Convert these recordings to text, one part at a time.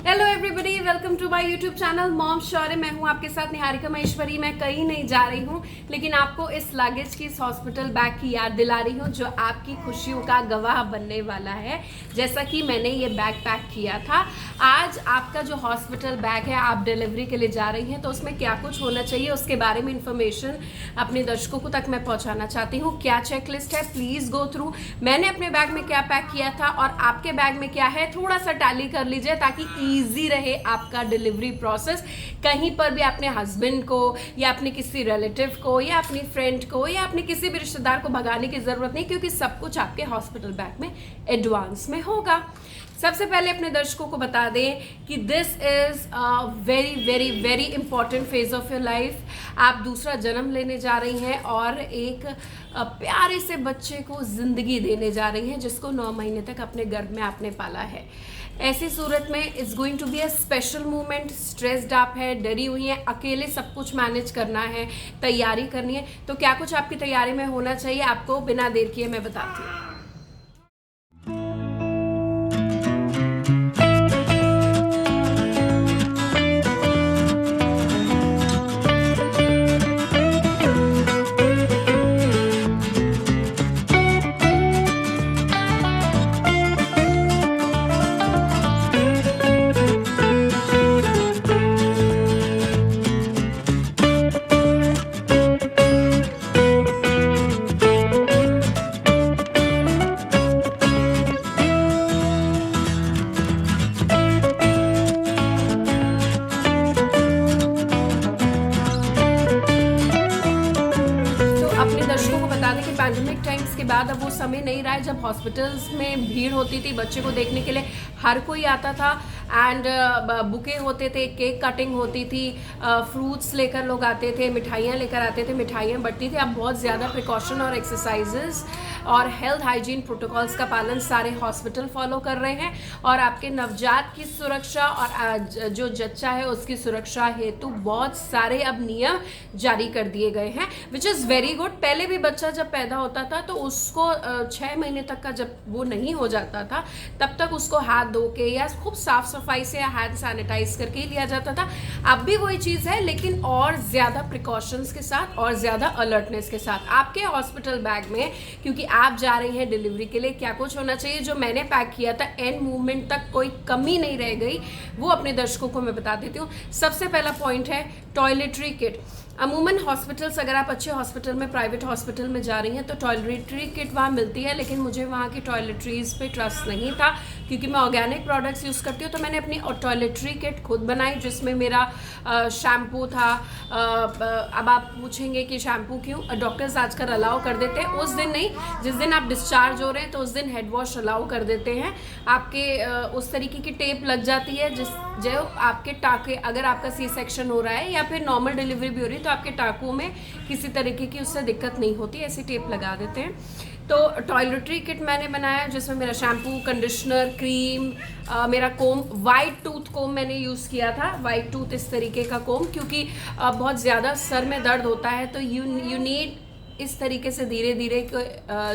Hello everybody, welcome to my YouTube channel mom Shaurya. मैं हूं आपके साथ निहारिका महेश्वरी। मैं कहीं नहीं जा रही हूं, लेकिन आपको इस लगेज की, इस हॉस्पिटल बैग की याद दिला रही हूं जो आपकी खुशियों का गवाह बनने वाला है। जैसा कि मैंने ये बैग पैक किया था, आज आपका जो हॉस्पिटल बैग है, आप डिलीवरी के लिए जा रही हैं, तो उसमें क्या कुछ होना चाहिए उसके बारे में इंफॉर्मेशन अपने दर्शकों को तक मैं पहुंचाना चाहती हूँ। क्या चेकलिस्ट है, प्लीज गो थ्रू। मैंने अपने बैग में क्या पैक किया था और आपके बैग में क्या है, थोड़ा सा टैली कर लीजिए ताकि इजी रहे आपका डिलीवरी प्रोसेस। कहीं पर भी अपने हस्बैंड को या अपने किसी रिलेटिव को या अपनी फ्रेंड को या अपने किसी भी रिश्तेदार को भगाने की जरूरत नहीं, क्योंकि सब कुछ आपके हॉस्पिटल बैग में एडवांस में होगा। सबसे पहले अपने दर्शकों को बता दें कि this is very very very important phase of your life. आप दूसरा जन्म लेने जा रही हैं और एक प्यारे से बच्चे को जिंदगी देने जा रही हैं जिसको 9 महीने तक अपने गर्भ में आपने पाला है। ऐसी सूरत में it's going to be a special moment. Stressed आप है, डरी हुई हैं, अकेले सब कुछ मैनेज करना है, तैयारी करनी है। तो क्या कुछ आपकी तैयारी में होना चाहिए, आपको बिना देर किए मैं बताती हूँ। पैंडेमिक टाइम्स के बाद अब वो समय नहीं रहा है जब हॉस्पिटल्स में भीड़ होती थी बच्चे को देखने के लिए, हर कोई आता था एंड बुके होते थे, केक कटिंग होती थी, फ्रूट्स लेकर लोग आते थे, मिठाइयाँ लेकर आते थे, मिठाइयाँ बंटती थी। अब बहुत ज़्यादा प्रिकॉशन और एक्सरसाइजेस और हेल्थ हाइजीन प्रोटोकॉल्स का पालन सारे हॉस्पिटल फॉलो कर रहे हैं और आपके नवजात की सुरक्षा और जो जच्चा है उसकी सुरक्षा हेतु बहुत सारे अब नियम जारी कर दिए गए हैं, विच इज़ वेरी गुड। पहले भी बच्चा जब पैदा होता था तो उसको 6 महीने तक का जब वो नहीं हो जाता था तब तक उसको हाथ धो के या खूब साफ सफाई से हैंड सैनिटाइज करके ही लिया जाता था। अब भी वही चीज़ है, लेकिन और ज़्यादा प्रिकॉशंस के साथ और ज़्यादा अलर्टनेस के साथ। आपके हॉस्पिटल बैग में, क्योंकि आप जा रही हैं डिलीवरी के लिए, क्या कुछ होना चाहिए जो मैंने पैक किया था, एंड मूवमेंट तक कोई कमी नहीं रह गई, वो अपने दर्शकों को मैं बता देती हूँ। सबसे पहला पॉइंट है टॉयलेटरी किट। अमूमन हॉस्पिटल्स, अगर आप अच्छे हॉस्पिटल में, प्राइवेट हॉस्पिटल में जा रही हैं तो टॉयलेटरी किट वहाँ मिलती है, लेकिन मुझे वहाँ की टॉयलेटरीज पे ट्रस्ट नहीं था क्योंकि मैं ऑर्गेनिक प्रोडक्ट्स यूज़ करती हूँ। तो मैंने अपनी टॉयलेटरी किट खुद बनाई जिसमें मेरा शैम्पू था। अब आप पूछेंगे कि शैम्पू क्यों, डॉक्टर्स आजकल अलाउ कर देते हैं, उस दिन नहीं जिस दिन आप डिस्चार्ज हो रहे हैं तो उस दिन हेड वॉश अलाउ कर देते हैं। आपके उस तरीके की टेप लग जाती है जो आपके टाँके, अगर आपका सी सेक्शन हो रहा है या फिर नॉर्मल डिलीवरी भी हो रही है तो आपके टाँकों में किसी तरीके की उससे दिक्कत नहीं होती, ऐसी टेप लगा देते हैं। तो टॉयलेटरी किट मैंने बनाया जिसमें मेरा शैम्पू, कंडीशनर, क्रीम, मेरा कोम, वाइट टूथ कोम मैंने यूज़ किया था। वाइट टूथ इस तरीके का कोम, क्योंकि बहुत ज़्यादा सर में दर्द होता है तो यू नीड इस तरीके से धीरे धीरे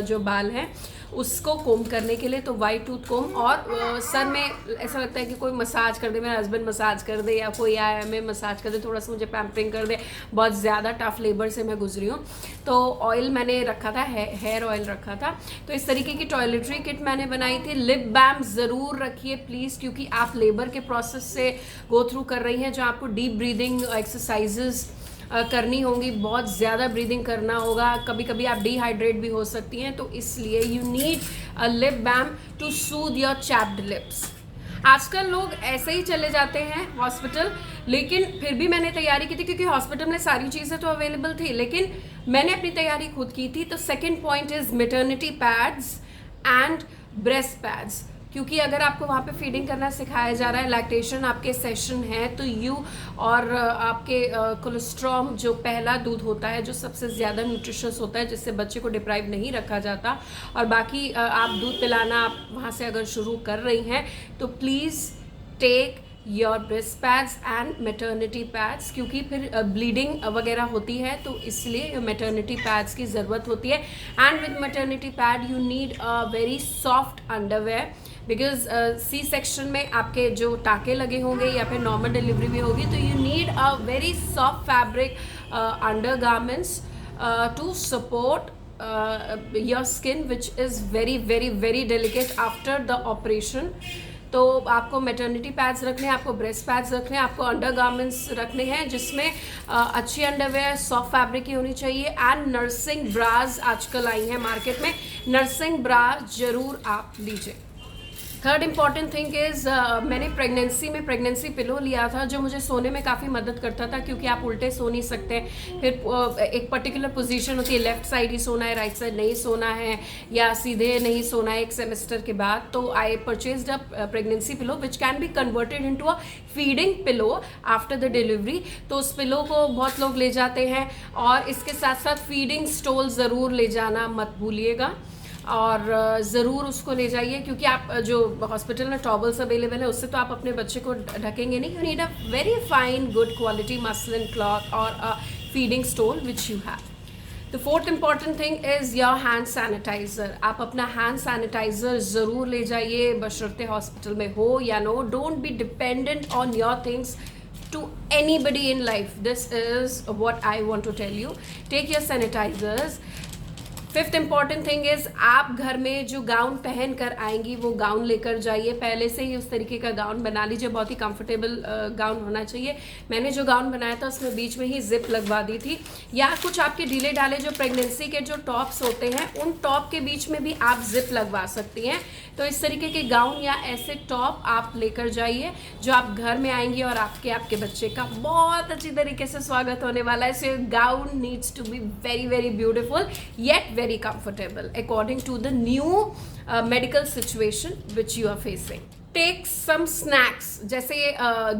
जो बाल हैं उसको कोम करने के लिए, तो वाइट टूथ कोम। और सर में ऐसा लगता है कि कोई मसाज कर दे, मेरा हस्बैंड मसाज कर दे या कोई आया मैं मसाज कर दे, थोड़ा सा मुझे पैम्परिंग कर दे, बहुत ज़्यादा टफ लेबर से मैं गुजरी हूँ। तो ऑयल मैंने रखा था, हेयर ऑयल रखा था। तो इस तरीके की टॉयलेटरी किट मैंने बनाई थी। लिप बाम ज़रूर रखिए प्लीज़, क्योंकि आप लेबर के प्रोसेस से गो थ्रू कर रही हैं, जो आपको डीप ब्रीदिंग एक्सरसाइजेज करनी होंगी, बहुत ज़्यादा ब्रीदिंग करना होगा, कभी कभी आप डिहाइड्रेट भी हो सकती हैं, तो इसलिए you need a lip balm to soothe your chapped lips. आजकल लोग ऐसे ही चले जाते हैं हॉस्पिटल, लेकिन फिर भी मैंने तैयारी की थी क्योंकि हॉस्पिटल में सारी चीज़ें तो अवेलेबल थी, लेकिन मैंने अपनी तैयारी खुद की थी। तो second point is maternity pads and breast pads, क्योंकि अगर आपको वहाँ पे फीडिंग करना सिखाया जा रहा है, लैक्टेशन आपके सेशन है, तो और आपके कोलेस्ट्रॉल जो पहला दूध होता है जो सबसे ज़्यादा न्यूट्रिशियस होता है, जिससे बच्चे को डिप्राइव नहीं रखा जाता, और बाकी आप दूध पिलाना आप वहाँ से अगर शुरू कर रही हैं तो please take your breast pads and maternity pads, क्योंकि फिर ब्लीडिंग वगैरह होती है, तो इसलिए मैटरनिटी पैड्स की ज़रूरत होती है। And with maternity pad you need a very soft underwear because C section में आपके जो टाके लगे होंगे या फिर नॉर्मल डिलीवरी भी होगी, तो you need a very soft fabric undergarments to support your skin, which is very very very delicate after the operation. तो आपको मैटरनिटी पैड्स रखने हैं, आपको ब्रेस्ट पैड्स रखने हैं, आपको अंडर गारमेंट्स रखने हैं जिसमें अच्छी अंडरवेयर सॉफ्ट फैब्रिक की होनी चाहिए, एंड नर्सिंग ब्राज आजकल आई हैं मार्केट में, नर्सिंग ब्रा जरूर आप लीजिए। थर्ड इम्पॉर्टेंट थिंग इज़ मैंने प्रेगनेंसी पिलो लिया था जो मुझे सोने में काफ़ी मदद करता था, क्योंकि आप उल्टे सो नहीं सकते, फिर एक पर्टिकुलर पोजीशन होती है, लेफ्ट साइड ही सोना है, राइट साइड नहीं सोना है, या सीधे नहीं सोना है एक सेमेस्टर के बाद। तो I purchased a pregnancy pillow which can be converted into a feeding pillow after the delivery. तो उस पिलो को बहुत लोग ले जाते हैं, और इसके साथ साथ फीडिंग स्टोल ज़रूर ले जाना मत भूलिएगा, और ज़रूर उसको ले जाइए, क्योंकि आप जो हॉस्पिटल में टॉवल्स अवेलेबल है उससे तो आप अपने बच्चे को ढकेंगे नहीं। You need a very fine good quality muslin cloth और a feeding stole which you have. The fourth important thing is your hand sanitiser. आप अपना हैंड सैनिटाइज़र ज़रूर ले जाइए, बशर्ते हॉस्पिटल में हो या no. Don't be dependent on your things to anybody in life. This is what I want to tell you. Take your sanitizers. Fifth important thing is आप घर में जो गाउन पहन कर आएंगी वो गाउन लेकर जाइए, पहले से ही उस तरीके का गाउन बना लीजिए, बहुत ही कंफर्टेबल गाउन होना चाहिए। मैंने जो गाउन बनाया था उसमें बीच में ही जिप लगवा दी थी, या कुछ आपके ढीले ढाले जो प्रेगनेंसी के जो टॉप्स होते हैं उन टॉप के बीच में भी आप जिप लगवा सकती हैं। तो इस तरीके के गाउन या ऐसे टॉप आप लेकर जाइए जो आप घर में आएंगी, और आपके बच्चे का बहुत अच्छी तरीके से स्वागत होने वाला है। So gown needs to be very very beautiful yet very comfortable according to the new medical situation which you are facing. Take some snacks जैसे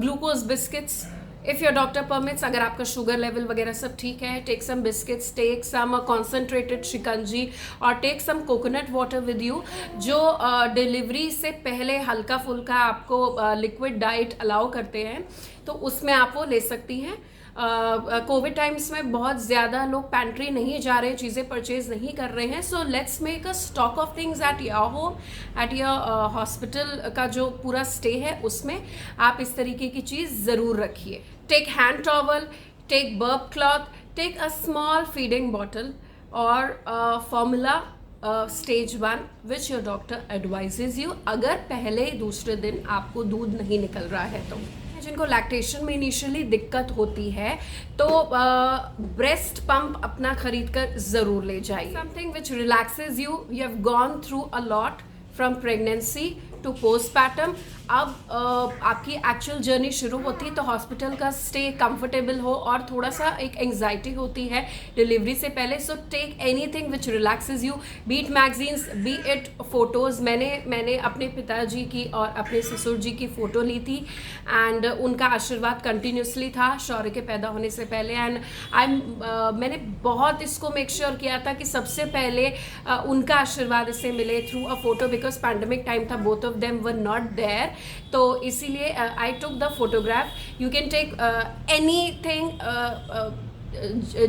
glucose biscuits if your doctor permits, अगर आपका शुगर लेवल वगैरह सब ठीक है। Take some biscuits, take some concentrated shikanji, और take some coconut water with you, जो delivery से पहले हल्का फुल्का आपको लिक्विड डाइट अलाउ करते हैं, तो उसमें आप वो ले सकती हैं। कोविड टाइम्स में बहुत ज़्यादा लोग पैंट्री नहीं जा रहे, चीज़ें परचेज नहीं कर रहे हैं। So let's make a stock of things at your home, at your hospital का जो पूरा स्टे है उसमें आप इस तरीके की चीज़ ज़रूर रखिए। Take hand towel, take burp cloth, take a small feeding bottle और formula stage 1 which your doctor advises you, अगर पहले दूसरे दिन आपको दूध नहीं निकल रहा है तो। जिनको लैक्टेशन में इनिशियली दिक्कत होती है तो ब्रेस्ट पंप अपना खरीद कर ज़रूर ले जाइए। Something which relaxes you have gone through a lot from pregnancy to postpartum. अब आपकी एक्चुअल जर्नी शुरू होती है तो हॉस्पिटल का स्टे कंफर्टेबल हो, और थोड़ा सा एक एंग्जाइटी होती है डिलीवरी से पहले। So take anything which relaxes you, be it magazines, be it photos. मैंने अपने पिताजी की और अपने ससुर जी की फ़ोटो ली थी, एंड उनका आशीर्वाद कंटिन्यूसली था शौर्य के पैदा होने से पहले। एंड मैंने बहुत इसको मेक श्योर किया था कि सबसे पहले उनका आशीर्वाद इससे मिले through a photo, because pandemic time था, both of them were not there. तो इसीलिए I took the photograph. You can take anything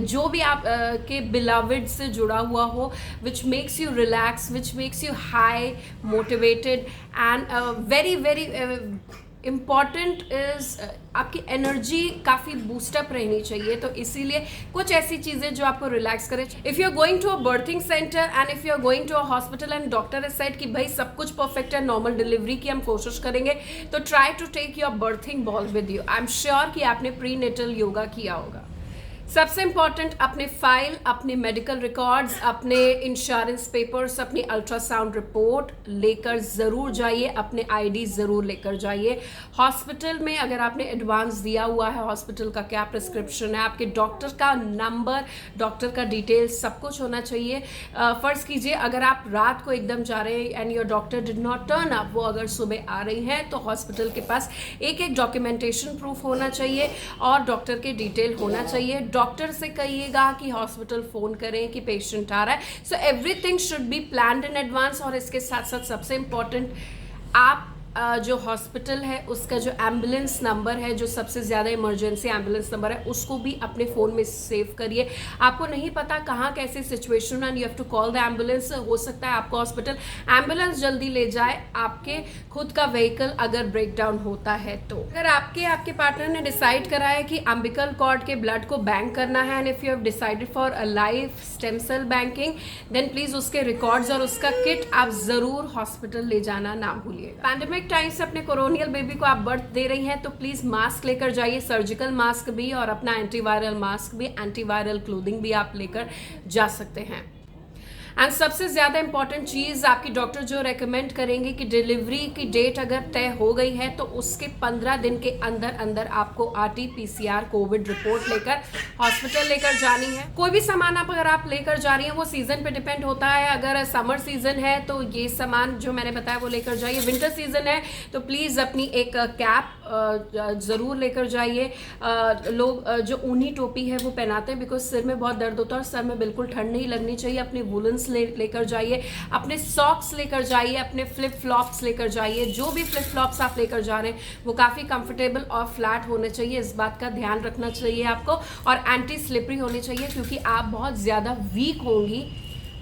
जो भी आप के बिलवड से जुड़ा हुआ हो, which makes you relax, which makes you high motivated, and very very important is आपकी एनर्जी काफ़ी बूस्टअप रहनी चाहिए। तो इसीलिए कुछ ऐसी चीज़ें जो आपको रिलैक्स करें। If you are going to a birthing centre and if you are going to a hospital and doctor is said कि भाई सब कुछ परफेक्ट है, नॉर्मल डिलीवरी की हम कोशिश करेंगे, तो try to take your birthing ball with you. I am sure कि आपने प्री नेटल योगा किया होगा। सबसे इम्पॉर्टेंट, अपने फाइल, अपने मेडिकल रिकॉर्ड्स, अपने इंश्योरेंस पेपर्स, अपनी अल्ट्रासाउंड रिपोर्ट लेकर ज़रूर जाइए, अपने आईडी ज़रूर लेकर जाइए। हॉस्पिटल में अगर आपने एडवांस दिया हुआ है, हॉस्पिटल का क्या प्रिस्क्रिप्शन है, आपके डॉक्टर का नंबर, डॉक्टर का डिटेल्स, सब कुछ होना चाहिए। फ़र्ज़ कीजिए अगर आप रात को एकदम जा रहे हैं and your doctor did not turn up, वो अगर सुबह आ रही हैं, तो हॉस्पिटल के पास एक एक डॉक्यूमेंटेशन प्रूफ होना चाहिए और डॉक्टर के डिटेल होना चाहिए। डॉक्टर से कहिएगा कि हॉस्पिटल फ़ोन करें कि पेशेंट आ रहा है। So everything should be planned in advance. और इसके साथ साथ सबसे इम्पॉर्टेंट, आप जो हॉस्पिटल है उसका जो एम्बुलेंस नंबर है, जो सबसे ज़्यादा इमरजेंसी एम्बुलेंस नंबर है, उसको भी अपने फ़ोन में सेव करिए। आपको नहीं पता कहाँ कैसी situation and you have to call the ambulance. हो सकता है आपको हॉस्पिटल एम्बुलेंस जल्दी ले जाए, आपके खुद का व्हीकल अगर ब्रेक डाउन होता है तो। अगर आपके पार्टनर ने डिसाइड करा है कि अम्बिकल कॉर्ड के ब्लड को बैंक करना है and if you have decided for a life stem cell banking, then please उसके रिकॉर्ड्स और उसका किट आप ज़रूर हॉस्पिटल ले जाना ना भूलिएगा। पैंडेमिक टाइम से अपने कोरोनियल बेबी को आप बर्थ दे रही हैं तो प्लीज़ मास्क लेकर जाइए, सर्जिकल मास्क भी और अपना एंटीवायरल मास्क भी, एंटीवायरल क्लोथिंग भी आप लेकर जा सकते हैं। एंड सबसे ज़्यादा इंपॉर्टेंट चीज़, आपकी डॉक्टर जो रेकमेंड करेंगे कि डिलीवरी की डेट अगर तय हो गई है तो उसके 15 दिन के अंदर अंदर आपको RT-PCR कोविड रिपोर्ट लेकर हॉस्पिटल लेकर जानी है। कोई भी सामान अगर आप लेकर जा रही हैं वो सीज़न पे डिपेंड होता है। अगर समर सीज़न है तो ये सामान जो मैंने बताया वो लेकर जाइए, विंटर सीज़न है तो प्लीज़ अपनी एक कैप ज़रूर लेकर जाइए। लोग जो ऊनी टोपी है वो पहनाते हैं बिकॉज सिर में बहुत दर्द होता है और सर में बिल्कुल ठंड नहीं लगनी चाहिए। अपनी वुलन्स लेकर जाइए, अपने सॉक्स लेकर जाइए, अपने फ्लिप फ्लॉप्स लेकर जाइए। जो भी फ्लिप फ्लॉप्स आप लेकर जा रहे हैं वो काफ़ी कंफर्टेबल और फ्लैट होने चाहिए, इस बात का ध्यान रखना चाहिए आपको। और एंटी स्लिपरी होनी चाहिए क्योंकि आप बहुत ज़्यादा वीक होंगी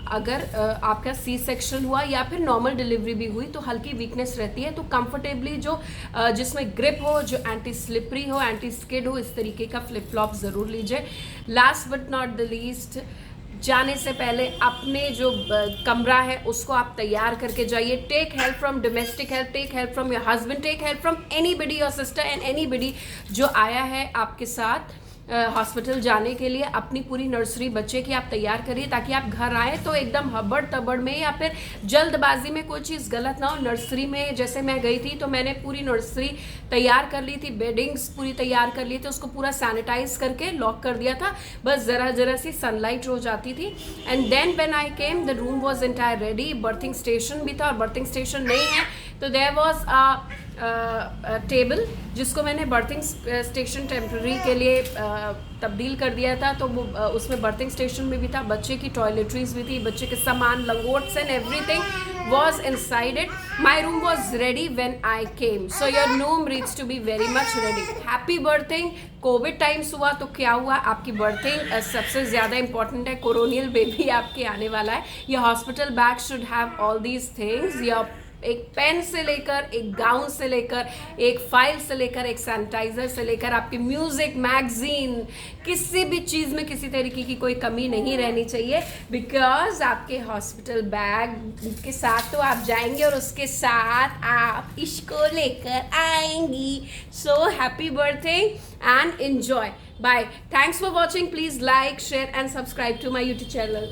अगर आपका सी सेक्शन हुआ या फिर नॉर्मल डिलीवरी भी हुई तो हल्की वीकनेस रहती है। तो कंफर्टेबली जो जिसमें ग्रिप हो, जो एंटी स्लिपरी हो, एंटी स्किड हो, इस तरीके का फ्लिप फ्लॉप ज़रूर लीजिए। Last but not the least, जाने से पहले अपने जो कमरा है उसको आप तैयार करके जाइए। Take help from domestic help, take help from your husband, take help from anybody, your sister and anybody जो आया है आपके साथ हॉस्पिटल जाने के लिए। अपनी पूरी नर्सरी बच्चे की आप तैयार करिए ताकि आप घर आए तो एकदम हबड़ तबड़ में या फिर जल्दबाजी में कोई चीज़ गलत ना हो। नर्सरी में जैसे मैं गई थी तो मैंने पूरी नर्सरी तैयार कर ली थी, बेडिंग्स पूरी तैयार कर ली थी, उसको पूरा सैनिटाइज करके लॉक कर दिया था, बस ज़रा सी सनलाइट रोज आती थी। And then when I came the room was entire ready. Birthing station भी था और बर्थिंग स्टेशन नहीं है तो देयर वॉज टेबल जिसको मैंने बर्थिंग स्टेशन टेम्प्रेरी के लिए तब्दील कर दिया था। तो वो उसमें बर्थिंग स्टेशन भी था, बच्चे की टॉयलेटरीज भी थी, बच्चे के सामान, लंगोट्स and everything was inside it. My room was ready when I came, so your room needs to be very much ready. Happy birthing. Covid times हुआ तो क्या हुआ, आपकी बर्थिंग सबसे ज़्यादा इंपॉर्टेंट है। कोरोनियल बेबी आपके आने वाला है। ये hospital bag should have all these things. या एक पेन से लेकर, एक गाउन से लेकर, एक फाइल से लेकर, एक सैनिटाइजर से लेकर, आपकी म्यूजिक, मैगजीन, किसी भी चीज़ में किसी तरीके की कोई कमी नहीं रहनी चाहिए बिकॉज आपके हॉस्पिटल बैग के साथ तो आप जाएंगे और उसके साथ आप इसको लेकर आएंगी। So happy birthday and enjoy. Bye. Thanks for watching. Please like, share and subscribe to my YouTube channel.